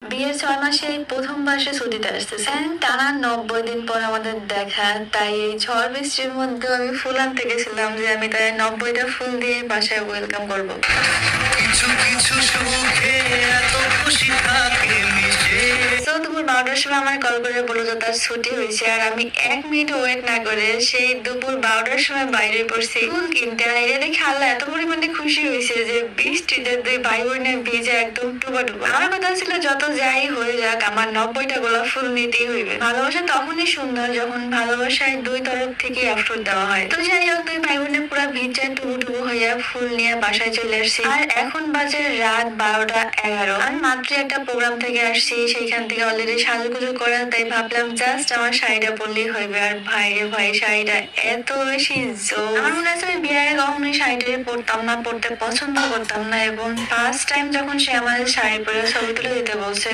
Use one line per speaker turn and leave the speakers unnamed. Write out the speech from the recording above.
বিয়ের 6 মাসে প্রথমবার সে ছুটিতে আসতেছে। টানা 90 দিন পর আমাদের দেখা, তাই এই ঝড় বৃষ্টির মধ্যেও আমি ফুল আনতে গেছিলাম যে আমি তাই 90টা ফুল দিয়ে বাসায় ওয়েলকাম করবো। কিছু কিছু সুখে এত খুশি থাকে মিশে। তো দুপুর 12টার সময় আমার কল করে বললো যে তার ছুটি হয়েছে, আর আমি 1 মিনিট ওয়েট না করে সেই দুপুর 12টার সময় বাইরে পড়ছি ফুল কিনতে। আর এটা দেখে আল্লাহ এত পরিমাণে খুশি হয়েছে যে বৃষ্টিতে 2 ভাই বোনের ভিজে একদম টুবা টুবা। আমার কথা ছিল যত যাই হয়ে যাক আমার 90টা গোলাপ ফুল নিতেই হইবে। ভালোবাসা তখনই সুন্দর যখন ভালোবাসায় 2 তরফ থেকে এফোর্ট দেওয়া হয়। তো যাই হোক 2 ভাই বোনের পুরো ভিজে টুবু টুবু হইয়া ফুল নিয়ে বাসায় চলে আসছি। আর এখন বাজে রাত 12টা 11। আমি মাত্র একটা প্রোগ্রাম থেকে আসছি, সেইখান থেকে অলরেডি সাজুগুজু করা, তাই ভাবলাম জাস্ট আমার শাড়িটা পরলেই হইবে। আর ভাই রে ভাই, শাড়িটা এত বেশি জোর। আমার মনে আছে আমি বিয়ের আগে কখনোই শাড়িটা পরতাম না, পরতে পছন্দ করতাম না, এবং ফার্স্ট টাইম যখন সে আমার শাড়ি পরে ছবি তুলে দিতে বলছে